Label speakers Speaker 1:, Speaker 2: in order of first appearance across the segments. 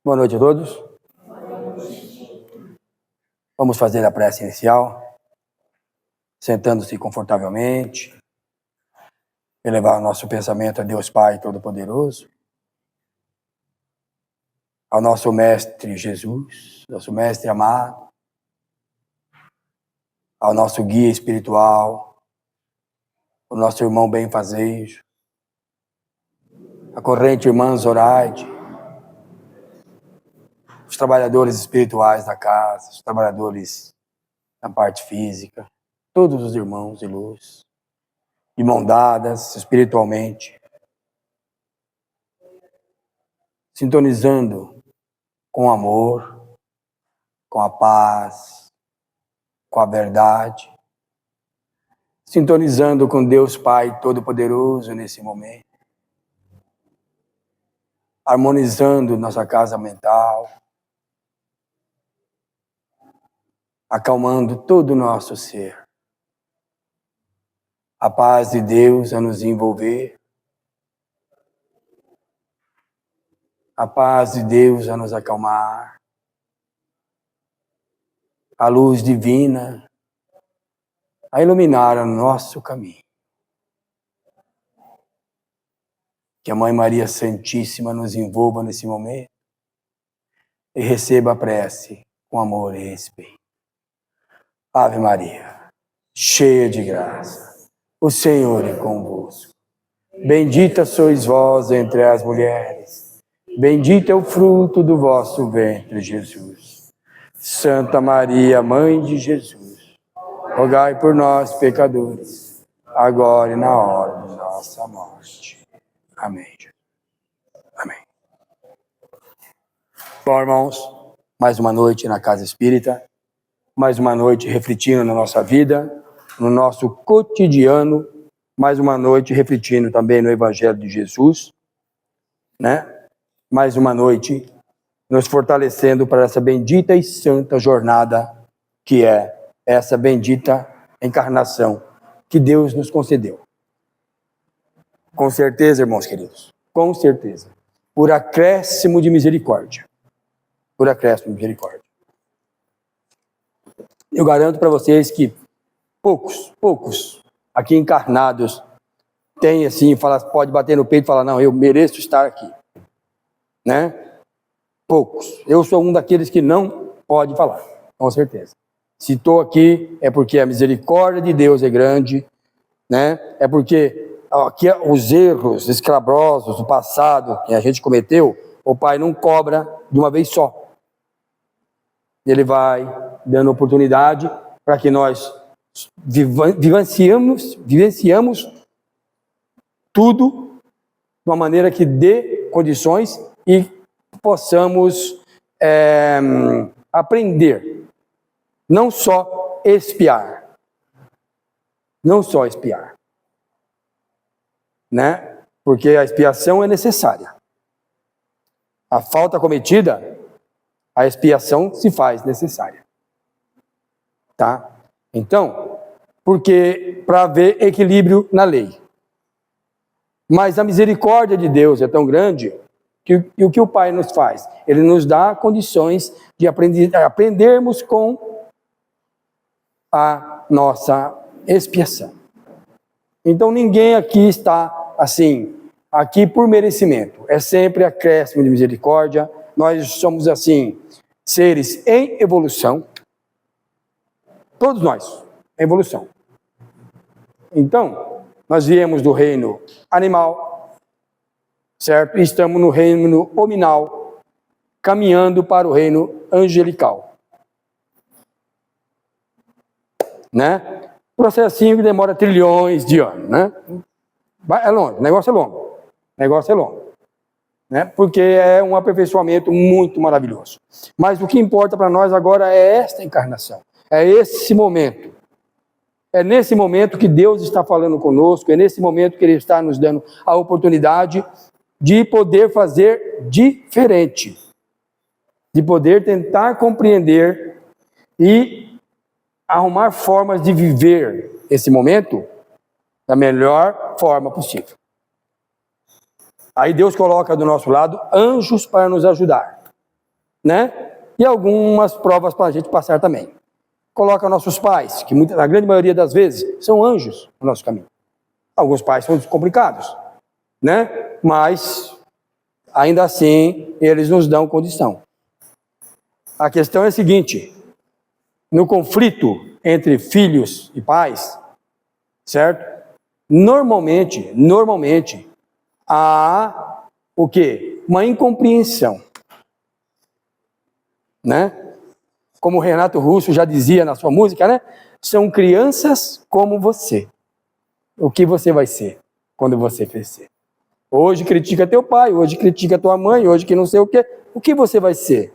Speaker 1: Boa noite a todos. Vamos fazer a prece inicial, sentando-se confortavelmente, elevar o nosso pensamento a Deus Pai Todo-Poderoso, ao nosso Mestre Jesus, nosso Mestre amado, ao nosso guia espiritual, o nosso irmão benfazejo, a corrente irmã Zoraide, os trabalhadores espirituais da casa, os trabalhadores na parte física, todos os irmãos de luz, de mão dadas espiritualmente, sintonizando com amor, com a paz, com a verdade, sintonizando com Deus Pai Todo-Poderoso nesse momento, harmonizando nossa casa mental, acalmando todo o nosso ser. A paz de Deus a nos envolver, a paz de Deus a nos acalmar, a luz divina a iluminar o nosso caminho. Que a Mãe Maria Santíssima nos envolva nesse momento e receba a prece com amor e respeito. Ave Maria, cheia de graça, o Senhor é convosco. Bendita sois vós entre as mulheres, bendito é o fruto do vosso ventre, Jesus. Santa Maria, Mãe de Jesus, rogai por nós, pecadores, agora e na hora de nossa morte. Amém. Amém. Bom, irmãos, mais uma noite na Casa Espírita, mais uma noite refletindo na nossa vida, no nosso cotidiano, mais uma noite refletindo também no Evangelho de Jesus, né? Mais uma noite nos fortalecendo para essa bendita e santa jornada que é essa bendita encarnação que Deus nos concedeu. Com certeza, irmãos queridos, com certeza, por acréscimo de misericórdia. Por acréscimo de misericórdia. Eu garanto para vocês que poucos aqui encarnados têm assim, pode bater no peito e falar, não, eu mereço estar aqui. Né? Poucos. Eu sou um daqueles que não pode falar, com certeza. Se estou aqui é porque a misericórdia de Deus é grande, né? É porque aqui os erros escabrosos do passado que a gente cometeu, o Pai não cobra de uma vez só. Ele vai dando oportunidade para que nós vivenciamos tudo de uma maneira que dê condições e possamos aprender, não só expiar, né? Porque a expiação é necessária. A falta cometida, a expiação se faz necessária. Tá? Então, porque para haver equilíbrio na lei. Mas a misericórdia de Deus é tão grande que o que o Pai nos faz? Ele nos dá condições de aprendermos com a nossa expiação. Então ninguém aqui está assim, aqui por merecimento. É sempre acréscimo de misericórdia. Nós somos assim, seres em evolução. Todos nós, em evolução. Então, nós viemos do reino animal, certo? E estamos no reino hominal, caminhando para o reino angelical. Né? Processinho que demora trilhões de anos, né? É longe, o negócio é longo. Né? Porque é um aperfeiçoamento muito maravilhoso. Mas o que importa para nós agora é esta encarnação, é esse momento. É nesse momento que Deus está falando conosco, é nesse momento que Ele está nos dando a oportunidade de poder fazer diferente, de poder tentar compreender e arrumar formas de viver esse momento da melhor forma possível. Aí Deus coloca do nosso lado anjos para nos ajudar. né? E algumas provas para a gente passar também. Coloca nossos pais, que na grande maioria das vezes são anjos no nosso caminho. Alguns pais são complicados, né? Mas, ainda assim, eles nos dão condição. A questão é a seguinte: no conflito entre filhos e pais, certo? Normalmente, há o quê? Uma incompreensão, né? Como o Renato Russo já dizia na sua música, né? São crianças como você. O que você vai ser quando você crescer? Hoje critica teu pai, hoje critica tua mãe, hoje que não sei o quê. O que você vai ser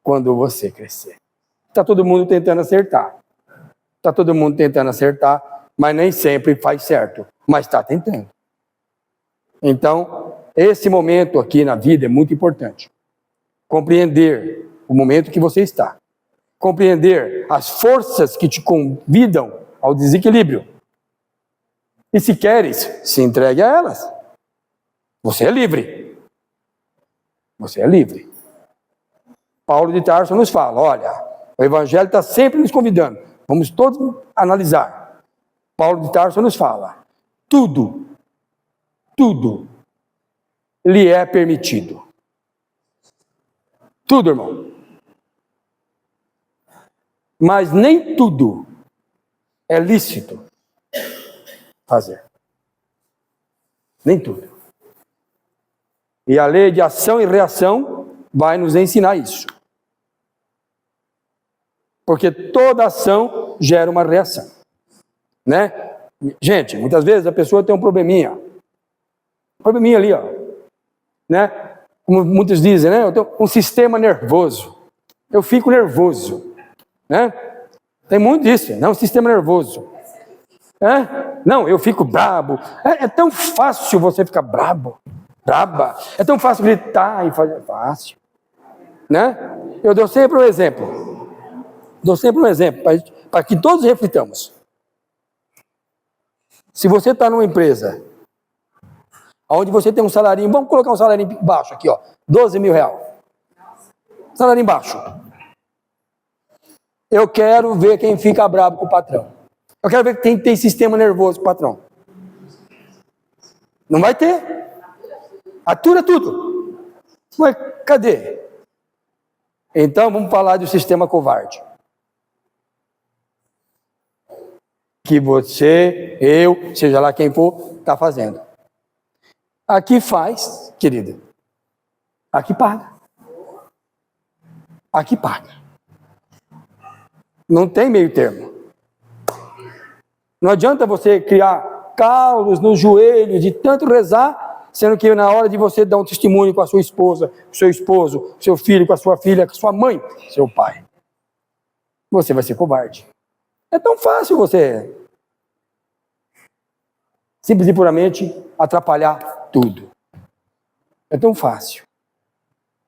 Speaker 1: quando você crescer? Está todo mundo tentando acertar. Está todo mundo tentando acertar, mas nem sempre faz certo. Mas está tentando. Então, esse momento aqui na vida é muito importante. Compreender o momento que você está. Compreender as forças que te convidam ao desequilíbrio. E se queres, se entregue a elas. Você é livre. Você é livre. Paulo de Tarso nos fala, olha, o Evangelho está sempre nos convidando. Vamos todos analisar. Paulo de Tarso nos fala, tudo lhe é permitido. Tudo, irmão. Mas nem tudo é lícito fazer. Nem tudo. E a lei de ação e reação vai nos ensinar isso. Porque toda ação gera uma reação. Né? Gente, muitas vezes a pessoa tem um probleminha. Um probleminha ali, ó. Né? Como muitos dizem, né? Eu tenho um sistema nervoso. Eu fico nervoso. Né? Tem muito disso, não? Um sistema nervoso. Não, eu fico brabo. É tão fácil você ficar brabo. Braba. É tão fácil gritar e fazer. Fácil. Né? Eu dou sempre um exemplo. Para que todos reflitamos. Se você está numa empresa onde você tem um salarinho, vamos colocar um salarinho baixo aqui, ó, 12 mil reais. Salarinho baixo. Eu quero ver quem fica bravo com o patrão. Eu quero ver quem tem sistema nervoso com o patrão. Não vai ter. Atura tudo. Mas cadê? Então vamos falar do sistema covarde. Que você, eu, seja lá quem for, está fazendo. Aqui faz, querida. Aqui paga. Aqui paga. Não tem meio termo. Não adianta você criar calos no joelho de tanto rezar, sendo que na hora de você dar um testemunho com a sua esposa, com seu esposo, seu filho, com a sua filha, com a sua mãe, seu pai, você vai ser covarde. É tão fácil você simples e puramente atrapalhar tudo. É tão fácil.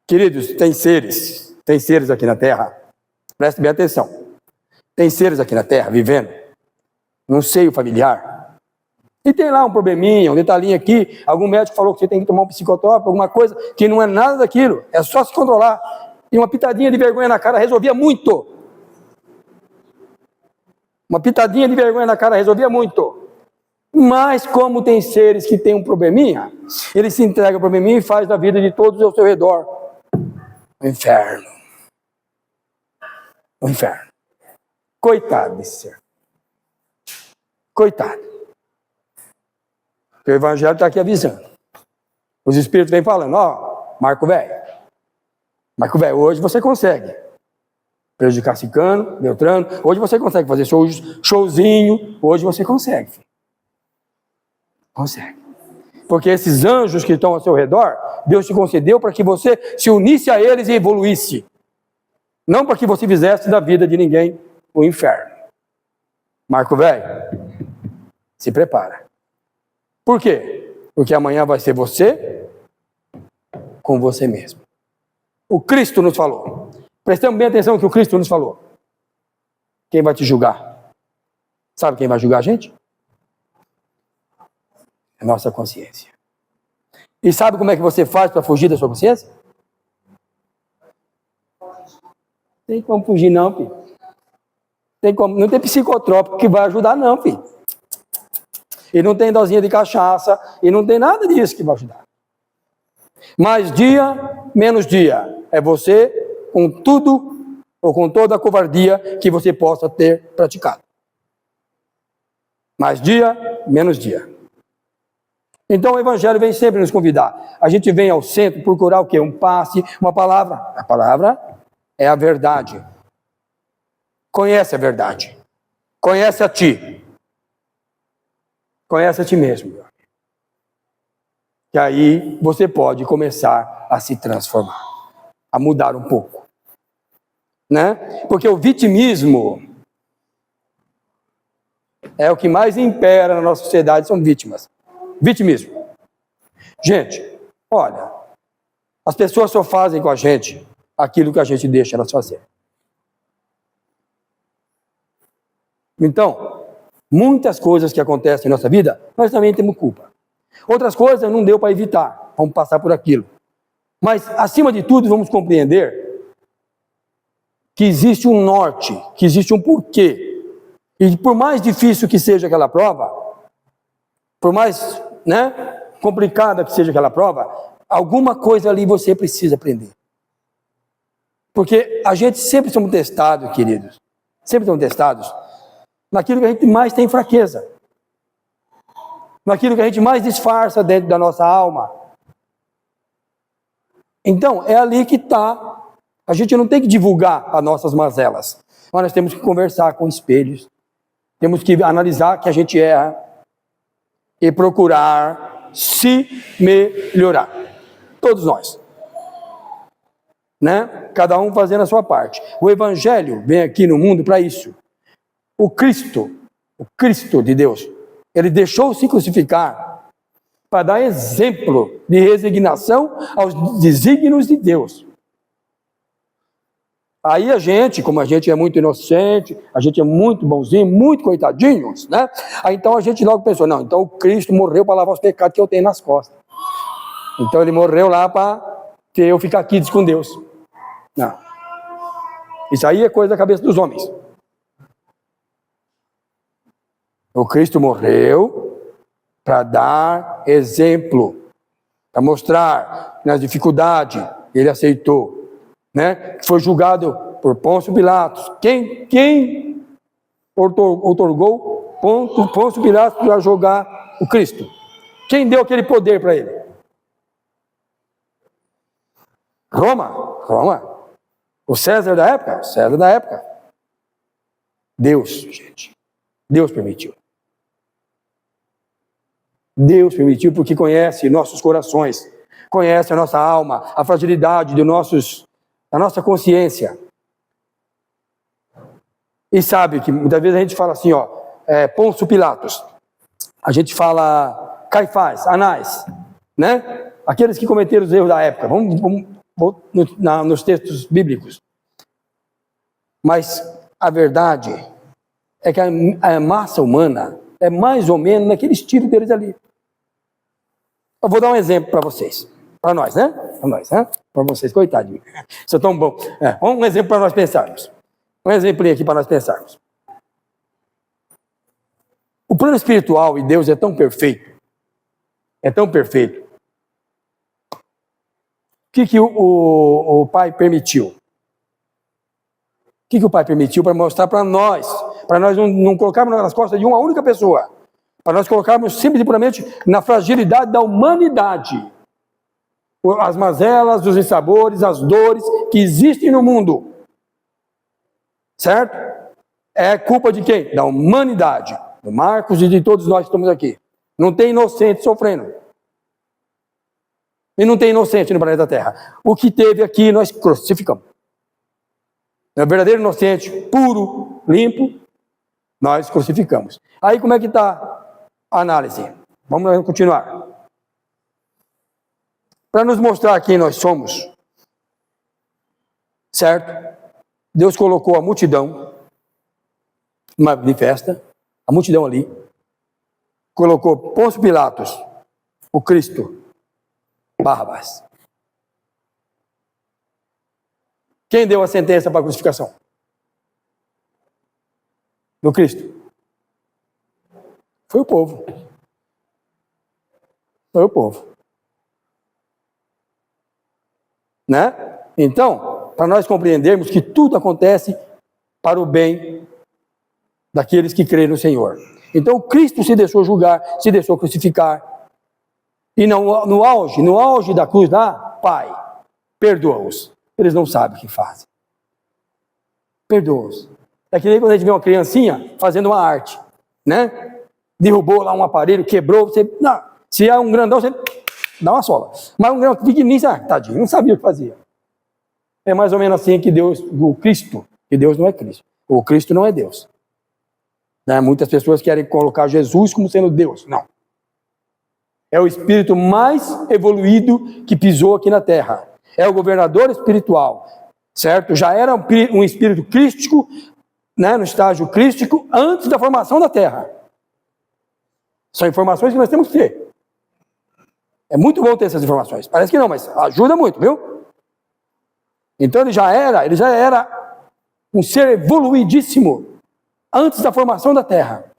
Speaker 1: Queridos, tem seres aqui na Terra, preste bem atenção. Tem seres aqui na Terra vivendo num seio familiar. E tem lá um probleminha, um detalhinho aqui, algum médico falou que você tem que tomar um psicotrópico, alguma coisa, que não é nada daquilo, é só se controlar. E uma pitadinha de vergonha na cara resolvia muito. Uma pitadinha de vergonha na cara resolvia muito. Mas como tem seres que têm um probleminha, ele se entrega ao probleminha e faz da vida de todos ao seu redor o inferno. O inferno. Coitado desse ser. Coitado. O Evangelho está aqui avisando. Os Espíritos vêm falando, ó, Marco velho, hoje você consegue prejudicar Cicano, Beltrano, hoje você consegue fazer showzinho, hoje você consegue. Filho. Consegue. Porque esses anjos que estão ao seu redor, Deus te concedeu para que você se unisse a eles e evoluísse. Não para que você fizesse da vida de ninguém o inferno. Marco velho, se prepara. Por quê? Porque amanhã vai ser você com você mesmo. O Cristo nos falou. Prestemos bem atenção no que o Cristo nos falou. Quem vai te julgar? Sabe quem vai julgar a gente? É a nossa consciência. E sabe como é que você faz para fugir da sua consciência? Tem como fugir não, filho. Não tem psicotrópico que vai ajudar não, filho. E não tem dosinha de cachaça, e não tem nada disso que vai ajudar. Mais dia, menos dia. É você com tudo ou com toda a covardia que você possa ter praticado. Mais dia, menos dia. Então o Evangelho vem sempre nos convidar. A gente vem ao centro procurar o quê? Um passe, uma palavra. A palavra é a verdade. Conhece a verdade. Conhece a ti. Conhece a ti mesmo. E aí você pode começar a se transformar, a mudar um pouco. Né? Porque o vitimismo é o que mais impera na nossa sociedade, são vítimas. Vitimismo. Gente, olha, as pessoas só fazem com a gente aquilo que a gente deixa elas fazer. Então, muitas coisas que acontecem em nossa vida, nós também temos culpa. Outras coisas não deu para evitar, vamos passar por aquilo. Mas, acima de tudo, vamos compreender que existe um norte, que existe um porquê. E por mais difícil que seja aquela prova, por mais complicada que seja aquela prova, alguma coisa ali você precisa aprender. Porque a gente sempre somos testados, queridos. Sempre somos testados naquilo que a gente mais tem fraqueza. Naquilo que a gente mais disfarça dentro da nossa alma. Então, é ali que está. A gente não tem que divulgar as nossas mazelas. Mas nós temos que conversar com espelhos. Temos que analisar que a gente erra. E procurar se melhorar. Todos nós. Né? Cada um fazendo a sua parte. O Evangelho vem aqui no mundo para isso. O Cristo de Deus, ele deixou-se crucificar para dar exemplo de resignação aos desígnios de Deus. Aí a gente, como a gente é muito inocente, a gente é muito bonzinho, muito coitadinhos, né? Aí então a gente logo pensou, não, então o Cristo morreu para lavar os pecados que eu tenho nas costas. Então ele morreu lá para que eu ficar aqui com Deus. Não. Isso aí é coisa da cabeça dos homens. O Cristo morreu para dar exemplo, para mostrar nas dificuldades, ele aceitou, né? Foi julgado por Pôncio Pilatos. Quem otorgou Pôncio Pilatos para julgar o Cristo? Quem deu aquele poder para ele? Roma. O César da época? César da época. Deus, gente. Deus permitiu. Deus permitiu porque conhece nossos corações, conhece a nossa alma, a fragilidade da nossa consciência. E sabe que muitas vezes a gente fala assim, Pôncio Pilatos. A gente fala Caifás, Anás, né? Aqueles que cometeram os erros da época. Vamos nos textos bíblicos. Mas a verdade é que a massa humana é mais ou menos naquele estilo deles ali. Eu vou dar um exemplo para vocês. Para nós, né? Para vocês, coitadinho. Isso é tão bom. Um exemplo para nós pensarmos. Um exemplo aqui para nós pensarmos. O plano espiritual e Deus é tão perfeito. É tão perfeito. O que o Pai permitiu? O que o Pai permitiu para mostrar para nós não colocarmos nas costas de uma única pessoa, para nós colocarmos simples e puramente na fragilidade da humanidade, as mazelas, os insabores, as dores que existem no mundo, certo? É culpa de quem? Da humanidade, do Marcos e de todos nós que estamos aqui. Não tem inocente sofrendo. E não tem inocente no planeta Terra. O que teve aqui nós crucificamos. É o verdadeiro inocente, puro, limpo, nós crucificamos. Aí como é que está a análise? Vamos continuar. Para nos mostrar quem nós somos, certo? Deus colocou a multidão, manifesta, a multidão ali, colocou Pôncio Pilatos, o Cristo, Barrabás. Quem deu a sentença para a crucificação? Do Cristo. Foi o povo. Foi o povo. Né? Então, para nós compreendermos que tudo acontece para o bem daqueles que creem no Senhor. Então, Cristo se deixou julgar, se deixou crucificar. E no auge da cruz lá, Pai, perdoa-os. Eles não sabem o que fazem. Perdoa-os. É que nem quando a gente vê uma criancinha fazendo uma arte, né? Derrubou lá um aparelho, quebrou, você... Não, se é um grandão, você dá uma sola. Mas um grandão pequenininho, tadinho, não sabia o que fazia. É mais ou menos assim que Deus, o Cristo, que Deus não é Cristo. O Cristo não é Deus. Né? Muitas pessoas querem colocar Jesus como sendo Deus. Não. É o espírito mais evoluído que pisou aqui na terra. É o governador espiritual, certo? Já era um espírito crístico, né, no estágio crístico, antes da formação da terra. São informações que nós temos que ter. É muito bom ter essas informações. Parece que não, mas ajuda muito, viu? Então ele já era um ser evoluidíssimo antes da formação da terra.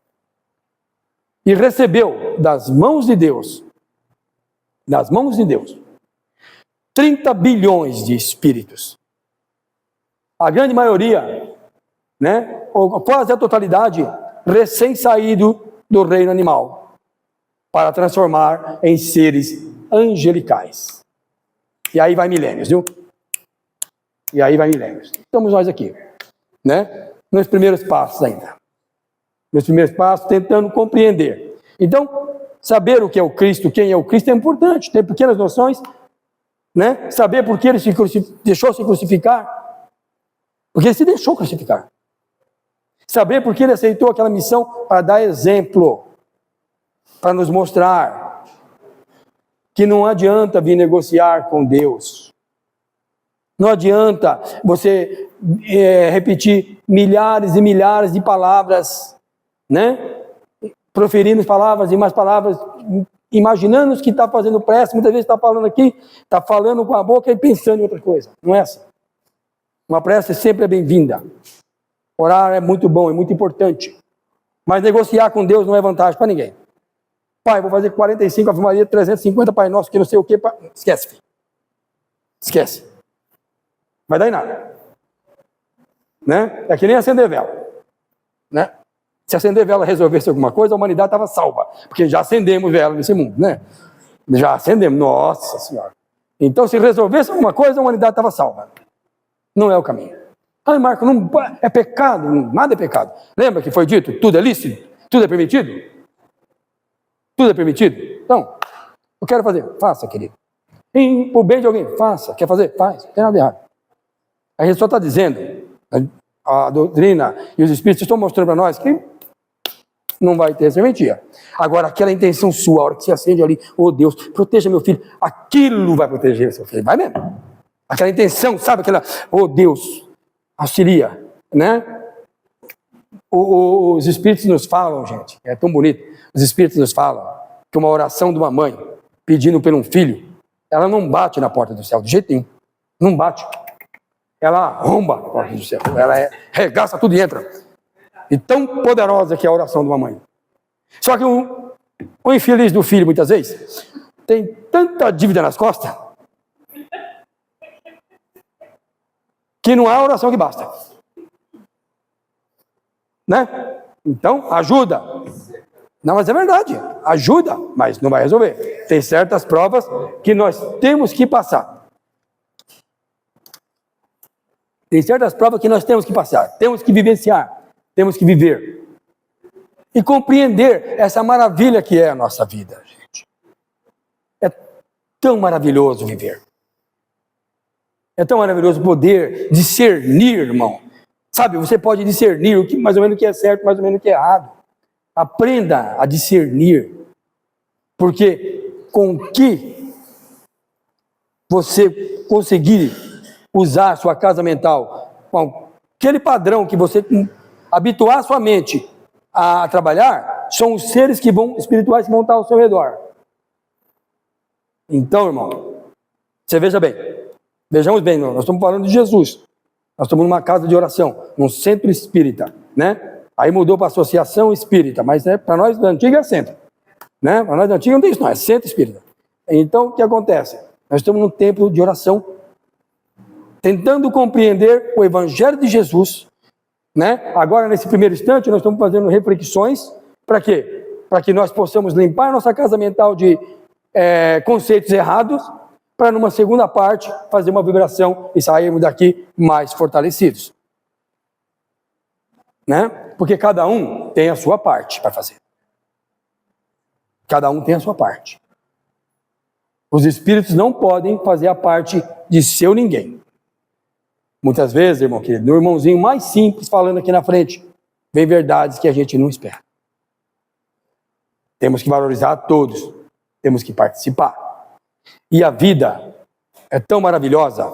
Speaker 1: E recebeu das mãos de Deus, 30 bilhões de espíritos. A grande maioria, né, ou quase a totalidade, recém-saído do reino animal, para transformar em seres angelicais. E aí vai milênios, viu? E aí vai milênios. Estamos nós aqui, né? Nos primeiros passos ainda. Nos primeiros passos, tentando compreender. Então, saber o que é o Cristo, quem é o Cristo, é importante. Ter pequenas noções, né? Saber por que ele deixou se crucificar. Porque ele se deixou crucificar. Saber por que ele aceitou aquela missão para dar exemplo. Para nos mostrar que não adianta vir negociar com Deus. Não adianta você repetir milhares e milhares de palavras, né? Proferindo palavras e mais palavras, imaginando que está fazendo prece, muitas vezes está falando aqui, está falando com a boca e pensando em outra coisa. Não é assim. Uma prece sempre é bem-vinda. Orar é muito bom, é muito importante. Mas negociar com Deus não é vantagem para ninguém. Pai, vou fazer 45 Ave Maria, 350 Pai Nosso, que não sei o que. Esquece, filho. Esquece. Vai dar em nada. Né? É que nem acender vela. Né? Se acender vela resolvesse alguma coisa, a humanidade estava salva. Porque já acendemos vela nesse mundo, né? Já acendemos. Nossa Senhora. Então, se resolvesse alguma coisa, a humanidade estava salva. Não é o caminho. Ai, Marco, não, é pecado. Nada é pecado. Lembra que foi dito? Tudo é lícito? Tudo é permitido? Tudo é permitido? Então, eu quero fazer. Faça, querido. O bem de alguém, faça. Quer fazer? Faz. Não tem nada errado. A gente só está dizendo, a doutrina e os espíritos estão mostrando para nós que não vai ter serventia. Agora, aquela intenção sua, a hora que se acende ali, oh Deus, proteja meu filho, aquilo vai proteger seu filho. Vai mesmo. Aquela intenção, sabe? Aquela, oh Deus, auxilia, né? Os espíritos nos falam, gente, é tão bonito. Os espíritos nos falam que uma oração de uma mãe pedindo por um filho, ela não bate na porta do céu, de jeito nenhum. Não bate. Ela arromba a porta do céu. Ela regaça tudo e entra. E tão poderosa que é a oração de uma mãe. Só que o infeliz do filho, muitas vezes, tem tanta dívida nas costas que não há oração que basta. Né? Então, ajuda. Não, mas é verdade. Ajuda, mas não vai resolver. Tem certas provas que nós temos que passar. Tem certas provas que nós temos que passar. Temos que vivenciar. Temos que viver. E compreender essa maravilha que é a nossa vida, gente. É tão maravilhoso viver. É tão maravilhoso poder discernir, irmão. Sabe, você pode discernir o que, mais ou menos o que é certo, mais ou menos o que é errado. Aprenda a discernir. Porque com que você conseguir usar sua casa mental, com aquele padrão que você habituar sua mente a trabalhar, são os seres espirituais que vão estar ao seu redor. Então, irmão, você veja bem, vejamos bem, nós estamos falando de Jesus, Nós estamos numa casa de oração, num centro espírita, né? Aí mudou para associação espírita, mas né, para nós da antiga é centro, né? Para nós da antiga não tem isso, não, é centro espírita. Então, o que acontece? Nós estamos num tempo de oração, tentando compreender o Evangelho de Jesus, né? Agora, nesse primeiro instante, nós estamos fazendo reflexões, para quê? Para que nós possamos limpar nossa casa mental de conceitos errados, para numa segunda parte fazer uma vibração e sairmos daqui mais fortalecidos, né? Porque cada um tem a sua parte para fazer. Cada um tem a sua parte. Os espíritos não podem fazer a parte de seu ninguém. Muitas vezes, irmão querido, no irmãozinho mais simples falando aqui na frente, vem verdades que a gente não espera. Temos que valorizar a todos, temos que participar. E a vida é tão maravilhosa,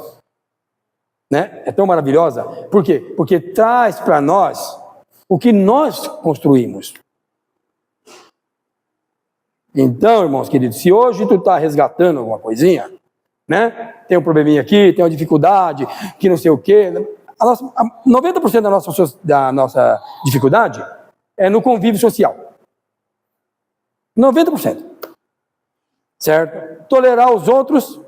Speaker 1: né? É tão maravilhosa, por quê? Porque traz para nós o que nós construímos. Então, irmãos queridos, se hoje tu está resgatando alguma coisinha, né? Tem um probleminha aqui, tem uma dificuldade, que não sei o quê. 90% da nossa dificuldade é no convívio social. 90%. Certo? Tolerar os outros,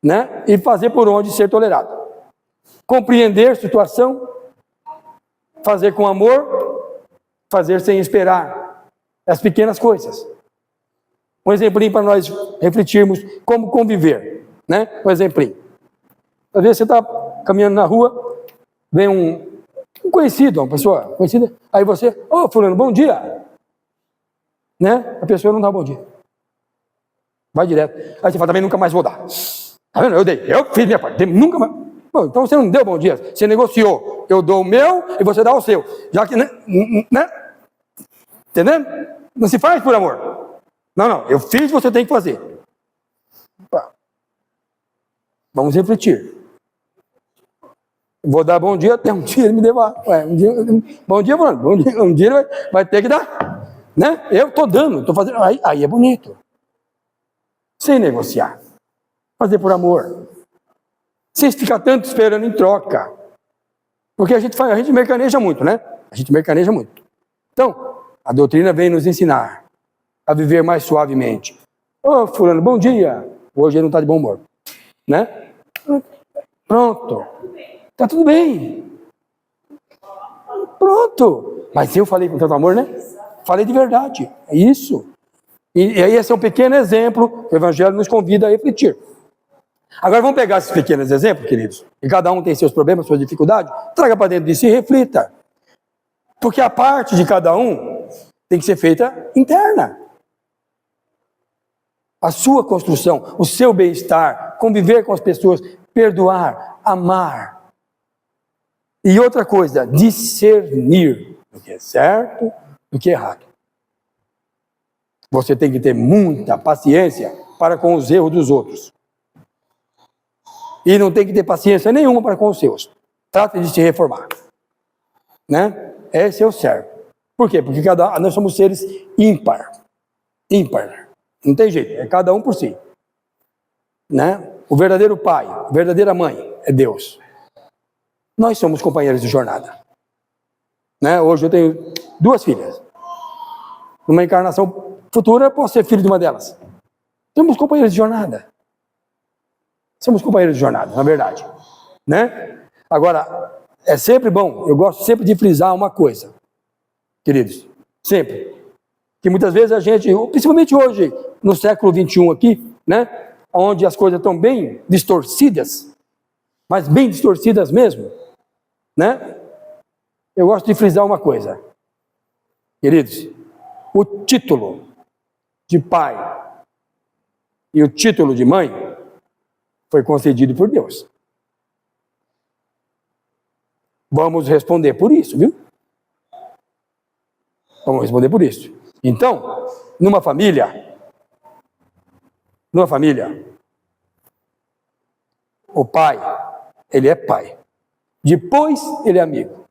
Speaker 1: né? E fazer por onde ser tolerado. Compreender a situação, fazer com amor, fazer sem esperar. As pequenas coisas. Um exemplinho para nós refletirmos como conviver, né? Um exemplinho. Às vezes você está caminhando na rua, vem um conhecido, uma pessoa conhecida, aí você, fulano, bom dia. Né? A pessoa não dá bom dia. Vai direto. Aí você fala, também nunca mais vou dar. Tá vendo? Eu fiz minha parte, nunca mais. Bom, então você não deu bom dia, você negociou. Eu dou o meu e você dá o seu. Já que, né? Entendendo? Não se faz por amor. Não, eu fiz, você tem que fazer. Vamos refletir. Vou dar bom dia, até um dia ele me levar. Bom dia, mano. Bom dia, um dia ele vai ter que dar. Né? Eu estou dando, estou fazendo. Aí é bonito. Sem negociar. Fazer por amor. Sem ficar tanto esperando em troca. Porque a gente mercaneja muito, né? A gente mercaneja muito. Então, a doutrina vem nos ensinar a viver mais suavemente. Fulano, bom dia. Hoje ele não está de bom humor. Né? Pronto. Está tudo bem. Pronto. Mas eu falei com tanto amor, né? Falei de verdade. É isso. E aí esse é um pequeno exemplo que o Evangelho nos convida a refletir. Agora vamos pegar esses pequenos exemplos, queridos. E cada um tem seus problemas, suas dificuldades. Traga para dentro de si e reflita. Porque a parte de cada um tem que ser feita interna. A sua construção, o seu bem-estar, conviver com as pessoas, perdoar, amar. E outra coisa, discernir o que é certo do que é errado. Você tem que ter muita paciência para com os erros dos outros. E não tem que ter paciência nenhuma para com os seus. Trata de se reformar. Né? Esse é o certo. Por quê? Porque nós somos seres ímpar. Ímpar. Não tem jeito. É cada um por si. Né? O verdadeiro pai, a verdadeira mãe é Deus. Nós somos companheiros de jornada. Né? Hoje eu tenho 2 filhas. Numa encarnação futura, eu posso ser filho de uma delas. Somos companheiros de jornada. Somos companheiros de jornada, na verdade. Né? Agora, é sempre bom, eu gosto sempre de frisar uma coisa, queridos, sempre. Que muitas vezes a gente, principalmente hoje, no século XXI aqui, né? Onde as coisas estão bem distorcidas, mas bem distorcidas mesmo, né? Eu gosto de frisar uma coisa. Queridos, o título de pai e o título de mãe foi concedido por Deus. Vamos responder por isso, viu? Vamos responder por isso. Então, numa família, o pai, ele é pai. Depois, ele é amigo.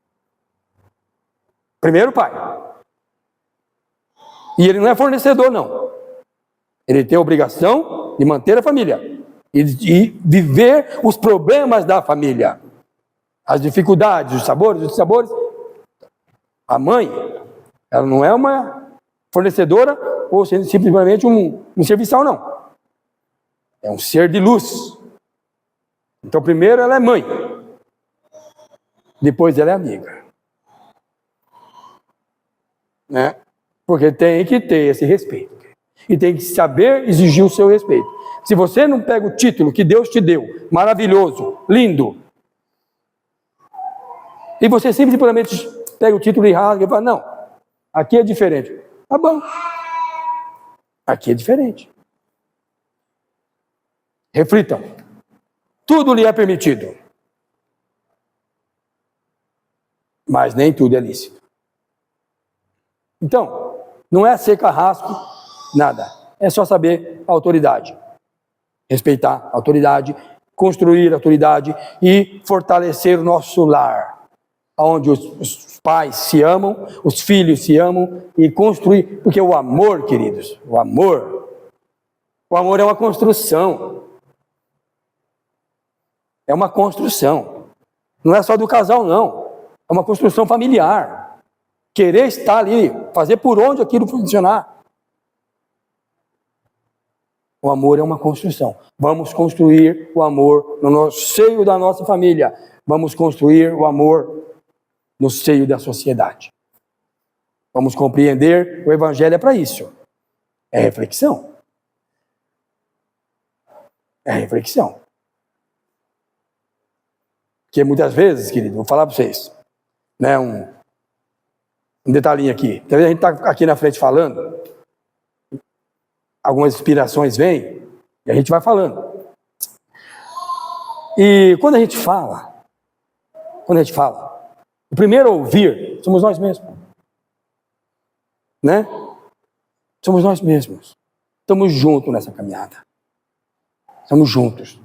Speaker 1: Primeiro pai. E ele não é fornecedor, não. Ele tem a obrigação de manter a família. E viver os problemas da família. as dificuldades, os sabores. A mãe, ela não é uma fornecedora ou simplesmente um serviçal, não. É um ser de luz. Então, primeiro ela é mãe. Depois ela é amiga. Né? Porque tem que ter esse respeito. E tem que saber exigir o seu respeito. Se você não pega o título que Deus te deu, maravilhoso, lindo, e você simplesmente pega o título e rasga e fala, não, aqui é diferente. Tá bom. Aqui é diferente. Reflitam. Tudo lhe é permitido. Mas nem tudo é lícito. Então, não é ser carrasco, nada. É só saber a autoridade. Respeitar a autoridade, construir a autoridade e fortalecer o nosso lar. Onde os pais se amam, os filhos se amam e construir. Porque o amor, queridos, o amor é uma construção. É uma construção. Não é só do casal, não. É uma construção familiar. Querer estar ali, fazer por onde aquilo funcionar. O amor é uma construção. Vamos construir o amor no seio da nossa família. Vamos construir o amor no seio da sociedade. Vamos compreender o Evangelho é para isso. É reflexão. É reflexão. Porque muitas vezes, querido, vou falar para vocês, né, um detalhinho aqui. Talvez a gente está aqui na frente falando, algumas inspirações vêm e a gente vai falando. E quando a gente fala, o primeiro a ouvir somos nós mesmos. Né? Somos nós mesmos. Estamos juntos nessa caminhada. Estamos juntos.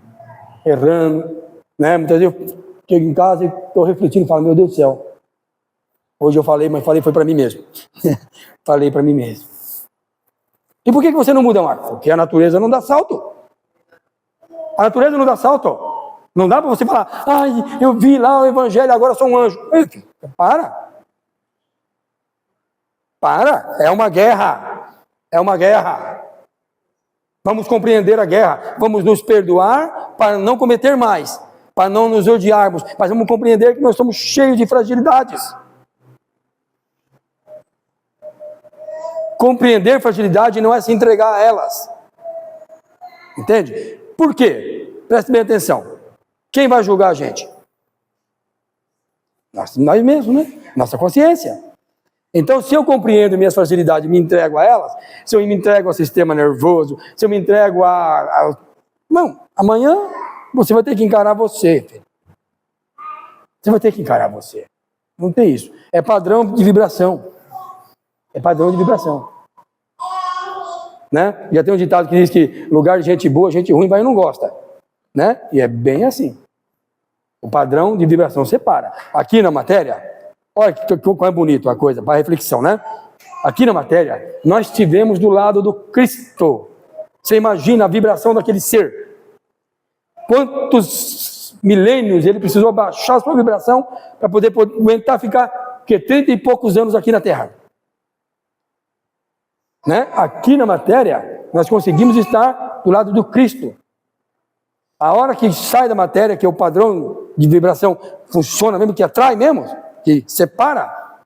Speaker 1: Errando. Né? Muitas vezes eu chego em casa e estou refletindo e falo, meu Deus do céu. Hoje eu falei, mas falei foi para mim mesmo. Falei para mim mesmo. E por que você não muda, Marcos? Porque a natureza não dá salto. A natureza não dá salto. Não dá para você falar, ai, eu vi lá o Evangelho, agora sou um anjo. Para. É uma guerra. É uma guerra. Vamos compreender a guerra. Vamos nos perdoar para não cometer mais. Para não nos odiarmos. Mas vamos compreender que nós estamos cheios de fragilidades. Compreender fragilidade não é se entregar a elas. Entende? Por quê? Preste bem atenção. Quem vai julgar a gente? Nós mesmos, né? Nossa consciência. Então, se eu compreendo minhas fragilidades e me entrego a elas, se eu me entrego ao sistema nervoso, se eu me entrego Não, amanhã você vai ter que encarar você, filho. Você vai ter que encarar você. Não tem isso. É padrão de vibração. É padrão de vibração. Né? Já tem um ditado que diz que lugar de gente boa, gente ruim vai e não gosta. Né? E é bem assim. O padrão de vibração separa. Aqui na matéria, olha como é bonito a coisa, para reflexão, né? Aqui na matéria, nós estivemos do lado do Cristo. Você imagina a vibração daquele ser. Quantos milênios ele precisou abaixar a sua vibração para poder aguentar ficar 30 e poucos anos aqui na Terra. Né? Aqui na matéria, nós conseguimos estar do lado do Cristo. A hora que sai da matéria, que é o padrão de vibração, funciona mesmo, que atrai mesmo, que separa.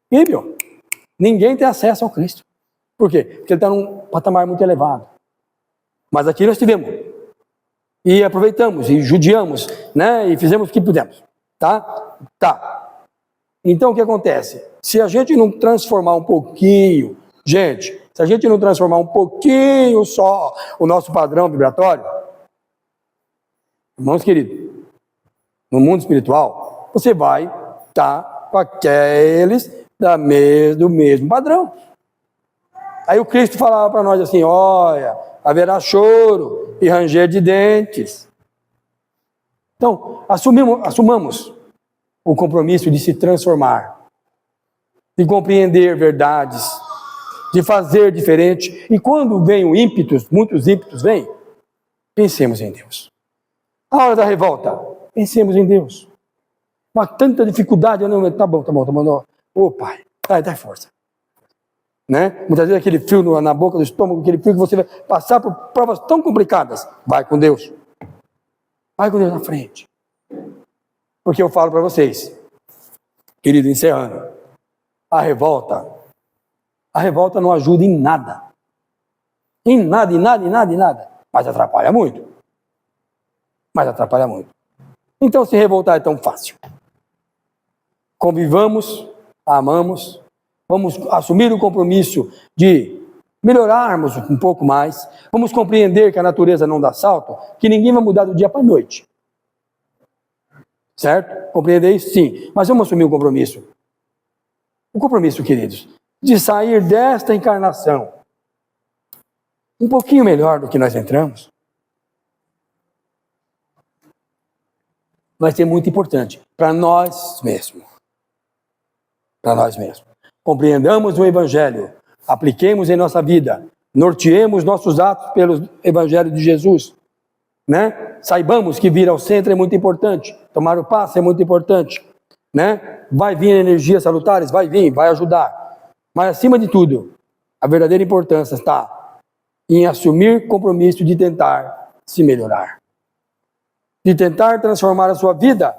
Speaker 1: Bíblia, ninguém tem acesso ao Cristo. Por quê? Porque ele está num patamar muito elevado. Mas aqui nós tivemos. E aproveitamos, e judiamos, né? E fizemos o que pudemos. Tá? Então o que acontece? Se a gente não transformar um pouquinho, se a gente não transformar um pouquinho só o nosso padrão vibratório, irmãos queridos, no mundo espiritual, você vai estar com aqueles do mesmo padrão. Aí o Cristo falava para nós assim, olha, haverá choro e ranger de dentes. Então, assumamos o compromisso de se transformar, de compreender verdades, de fazer diferente. E quando vem o ímpetus, muitos ímpetos vêm, pensemos em Deus. A hora da revolta, pensemos em Deus. Uma tanta dificuldade, tá bom. Ô pai, dá força. Né? Muitas vezes aquele frio na boca do estômago, aquele frio que você vai passar por provas tão complicadas. Vai com Deus. Vai com Deus na frente. Porque eu falo para vocês, querido, encerrando, a revolta não ajuda em nada. Em nada. Mas atrapalha muito. Então se revoltar é tão fácil. Convivamos, amamos, vamos assumir o compromisso de melhorarmos um pouco mais, vamos compreender que a natureza não dá salto, que ninguém vai mudar do dia para a noite. Certo? Compreender isso? Sim. Mas vamos assumir um compromisso. Um compromisso, queridos, de sair desta encarnação um pouquinho melhor do que nós entramos. Vai ser muito importante para nós mesmos. Compreendamos o Evangelho, apliquemos em nossa vida, norteemos nossos atos pelo Evangelho de Jesus, né? Saibamos que vir ao centro é muito importante, tomar o passe é muito importante, né? Vai vir energias salutares, vai vir, vai ajudar, mas acima de tudo, a verdadeira importância está em assumir compromisso de tentar se melhorar, de tentar transformar a sua vida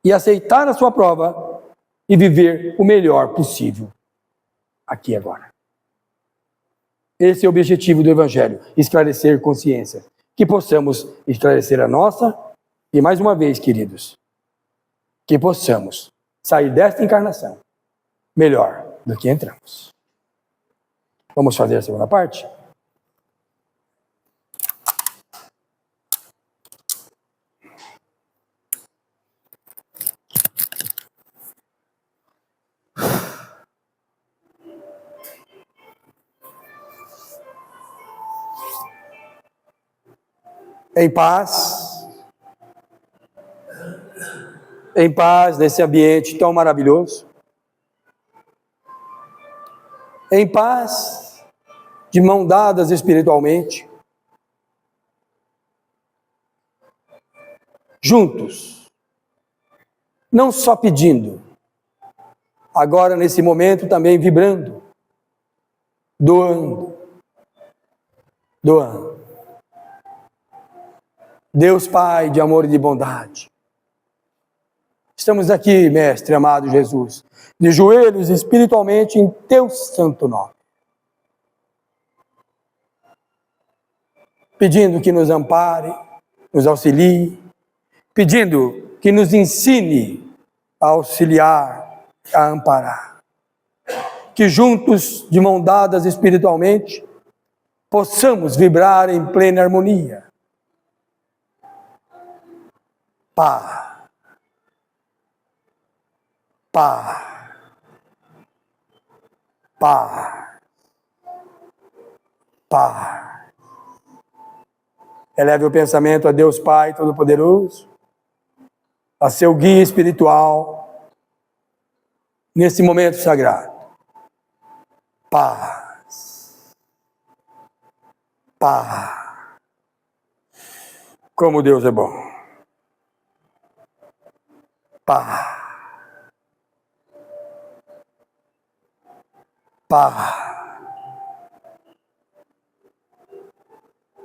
Speaker 1: e aceitar a sua prova e viver o melhor possível aqui e agora. Esse é o objetivo do Evangelho, esclarecer consciência, que possamos esclarecer a nossa e mais uma vez, queridos, que possamos sair desta encarnação melhor do que entramos. Vamos fazer a segunda parte? Em paz nesse ambiente tão maravilhoso, em paz, de mão dadas espiritualmente, juntos, não só pedindo, agora nesse momento também vibrando, doando. Deus Pai de amor e de bondade, estamos aqui, Mestre amado Jesus, de joelhos espiritualmente em Teu santo nome, pedindo que nos ampare, nos auxilie, pedindo que nos ensine a auxiliar, a amparar, que juntos, de mão dadas espiritualmente, possamos vibrar em plena harmonia. Paz. Eleve o pensamento a Deus Pai Todo-Poderoso, a seu guia espiritual, nesse momento sagrado. Paz. Como Deus é bom. Paz.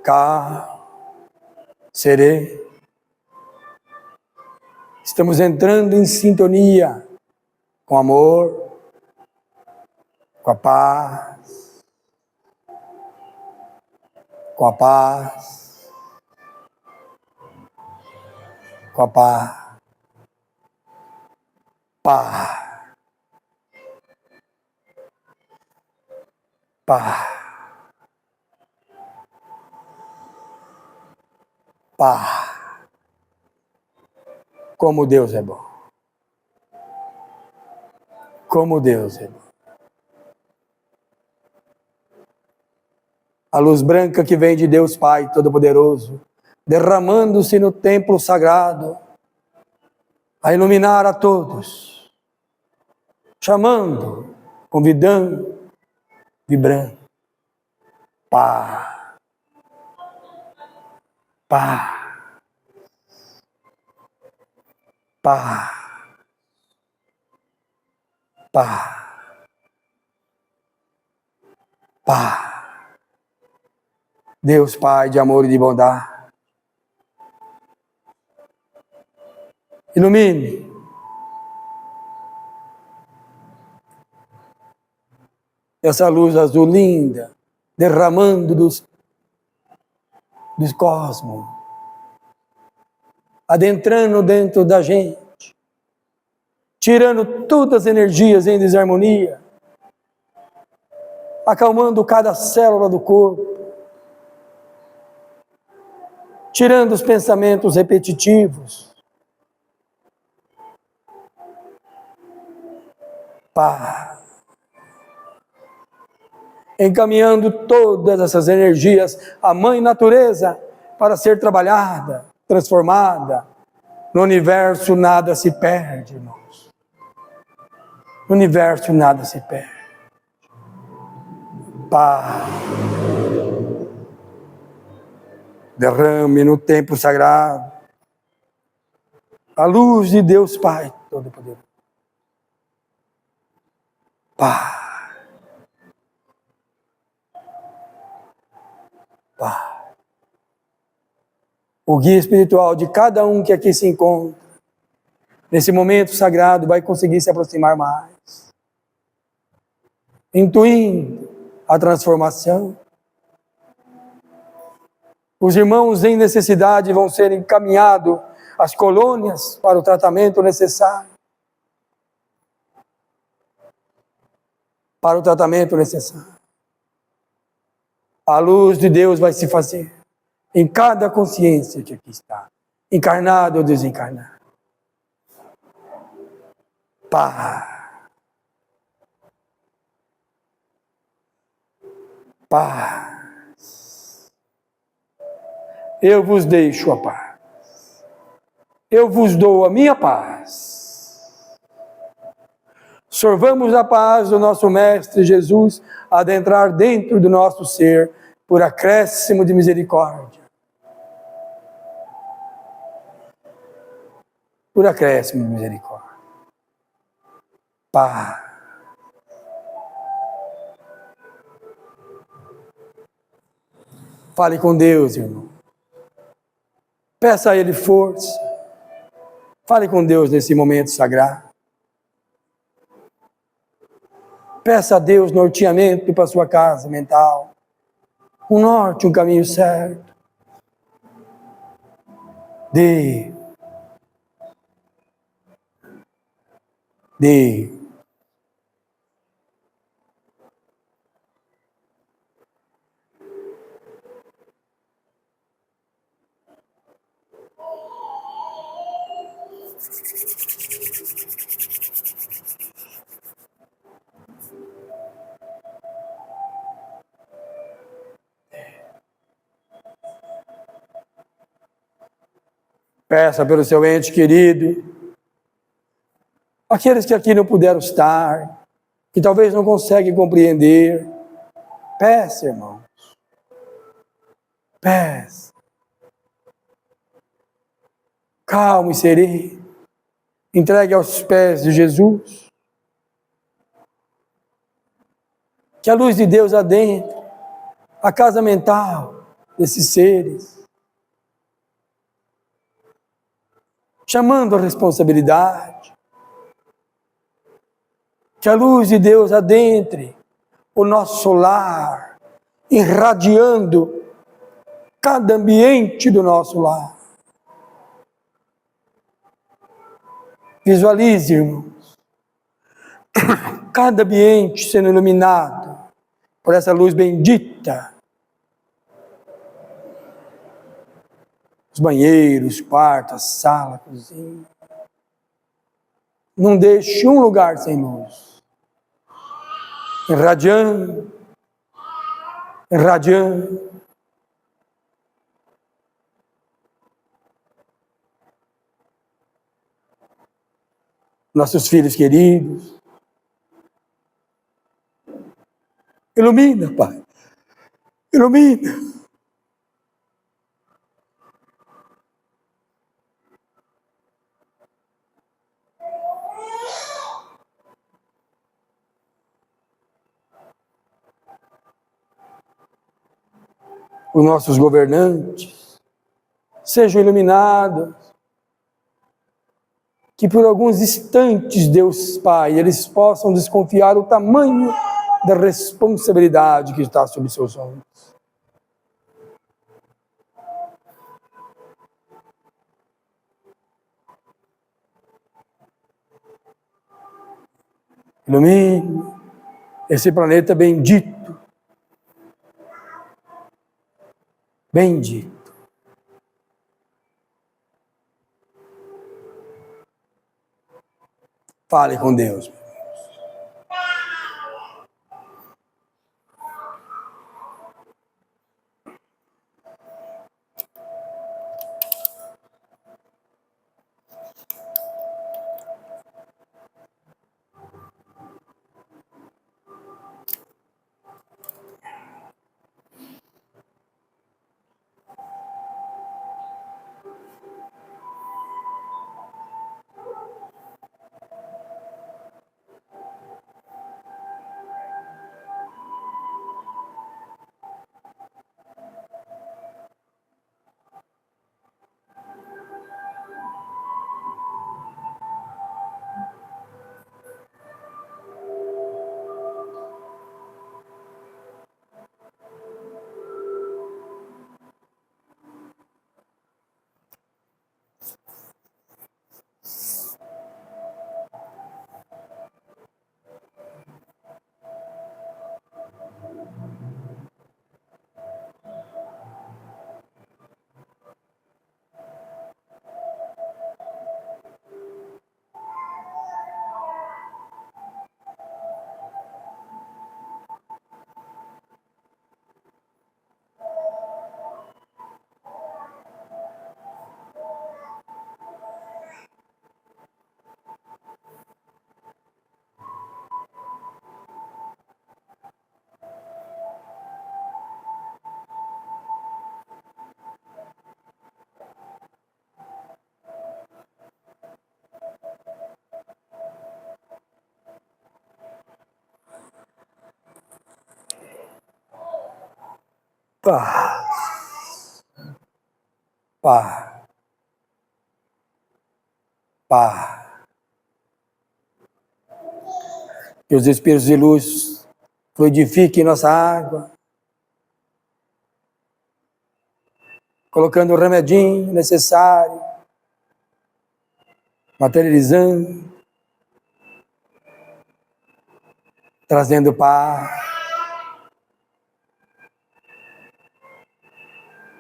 Speaker 1: Cá, serei. Estamos entrando em sintonia com amor, com a paz, com a paz, com a paz. Como Deus é bom. Como Deus é bom. A luz branca que vem de Deus Pai Todo-Poderoso, derramando-se no templo sagrado, a iluminar a todos, chamando, convidando, vibrando. Paz. Paz. Paz. Paz. Deus Pai de amor e de bondade, ilumine essa luz azul linda, derramando dos cosmos, adentrando dentro da gente, tirando todas as energias em desarmonia, acalmando cada célula do corpo, tirando os pensamentos repetitivos. Paz. Encaminhando todas essas energias à Mãe Natureza para ser trabalhada, transformada. No universo nada se perde, irmãos. No universo nada se perde. Paz. Derrame no templo sagrado a luz de Deus Pai Todo-Poderoso. Paz. Paz. O guia espiritual de cada um que aqui se encontra, nesse momento sagrado, vai conseguir se aproximar mais, intuindo a transformação. Os irmãos em necessidade vão ser encaminhados às colônias para o tratamento necessário. Para o tratamento necessário. A luz de Deus vai se fazer em cada consciência que aqui está, encarnado ou desencarnado. Paz. Paz. Eu vos deixo a paz. Eu vos dou a minha paz. Sorvamos a paz do nosso Mestre Jesus, adentrar dentro do nosso ser, por acréscimo de misericórdia. Por acréscimo de misericórdia. Paz. Fale com Deus, irmão. Peça a Ele força. Fale com Deus nesse momento sagrado. Peça a Deus norteamento para a sua casa mental. Um norte, um caminho certo. Dê. Peça pelo seu ente querido. Aqueles que aqui não puderam estar, que talvez não conseguem compreender. Peça, irmãos. Peça. Calmo e sereno. Entregue aos pés de Jesus. Que a luz de Deus adentre a casa mental desses seres. Chamando a responsabilidade. Que a luz de Deus adentre o nosso lar, irradiando cada ambiente do nosso lar. Visualize, irmãos, cada ambiente sendo iluminado por essa luz bendita. Os banheiros, quartos, a sala, a cozinha. Não deixe um lugar sem luz. Irradiando, irradiando. Nossos filhos queridos. Ilumina, Pai. Ilumina. os nossos governantes sejam iluminados, que por alguns instantes, Deus Pai, eles possam desconfiar o tamanho da responsabilidade que está sobre seus ombros. Ilumine esse planeta bendito. Bendito. Fale com Deus. Paz. Paz. Paz. Que os Espíritos de luz fluidifiquem nossa água, colocando o remedinho necessário, materializando, trazendo paz.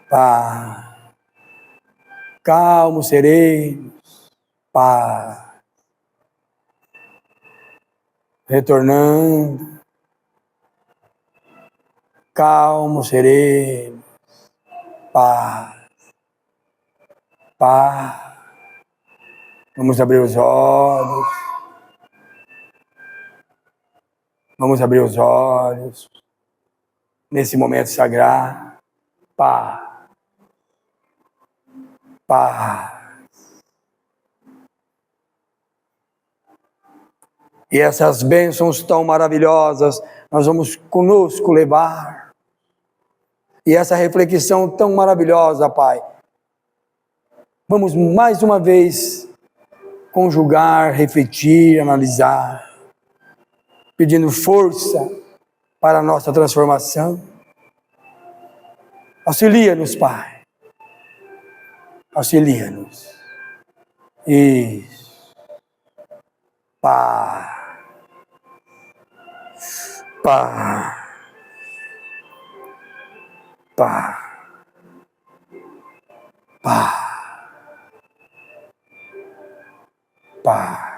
Speaker 1: Paz. Calmos, serenos, paz. Retornando, calmos, serenos, paz. Paz. Vamos abrir os olhos. Vamos abrir os olhos. Nesse momento sagrado. Paz. Paz. E essas bênçãos tão maravilhosas nós vamos conosco levar. E essa reflexão tão maravilhosa, Pai, vamos mais uma vez conjugar, refletir, analisar, pedindo força para a nossa transformação. Auxilia-nos, Pai. Auxilia-nos. Isso. Paz. Paz. Paz. Paz. Paz.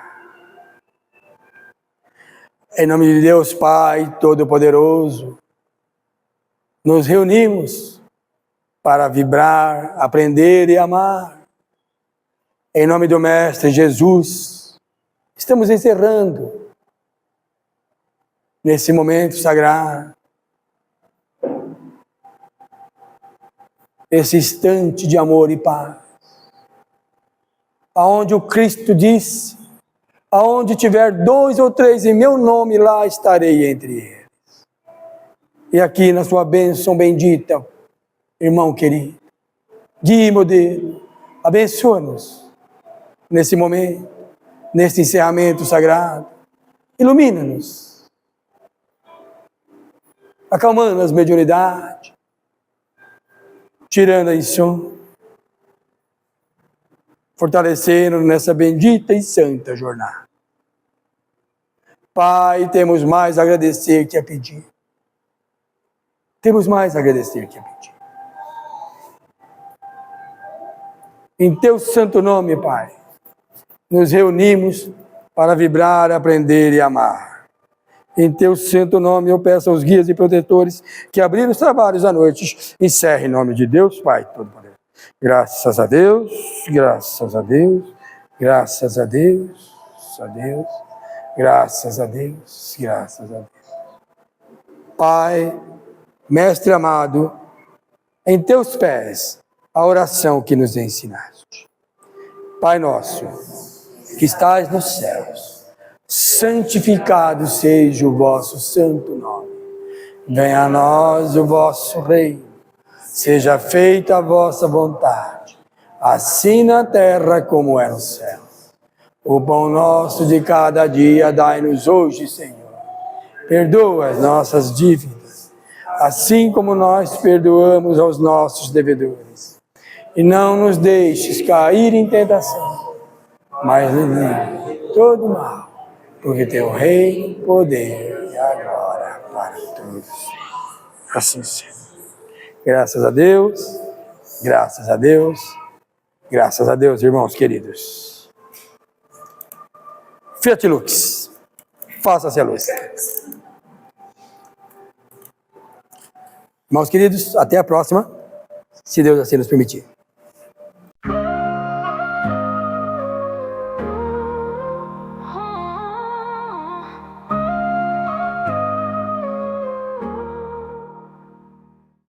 Speaker 1: Em nome de Deus, Pai Todo-Poderoso, nos reunimos para vibrar, aprender e amar. Em nome do Mestre Jesus, estamos encerrando nesse momento sagrado, esse instante de amor e paz, aonde o Cristo disse: aonde tiver 2 ou 3 em meu nome, lá estarei entre eles. E aqui na sua bênção bendita, irmão querido. Guia e modelo, abençoa-nos nesse momento, neste encerramento sagrado. Ilumina-nos, acalmando as mediunidades, tirando a insônia, fortalecendo nessa bendita e santa jornada. Pai, temos mais a agradecer que a pedir. Temos mais a agradecer que a pedir. Em teu santo nome, Pai, nos reunimos para vibrar, aprender e amar. Em teu santo nome eu peço aos guias e protetores que abriram os trabalhos à noite. Encerre em nome de Deus, Pai Todo-Poderoso. Graças a Deus, graças a Deus, graças a Deus, a Deus, graças a Deus, graças a Deus. Pai, Mestre amado, em teus pés, a oração que nos ensinaste. Pai nosso, que estais nos céus, santificado seja o vosso santo nome. Venha a nós o vosso reino, seja feita a vossa vontade, assim na terra como é no céu. O pão nosso de cada dia dai-nos hoje, Senhor. Perdoa as nossas dívidas, assim como nós perdoamos aos nossos devedores. E não nos deixes cair em tentação, mas livre todo mal, porque teu reino, poder e a glória para todos. Assim seja. Graças a Deus, graças a Deus, graças a Deus, irmãos queridos. Fiat Lux, faça-se a luz. Irmãos queridos, até a próxima, se Deus assim nos permitir.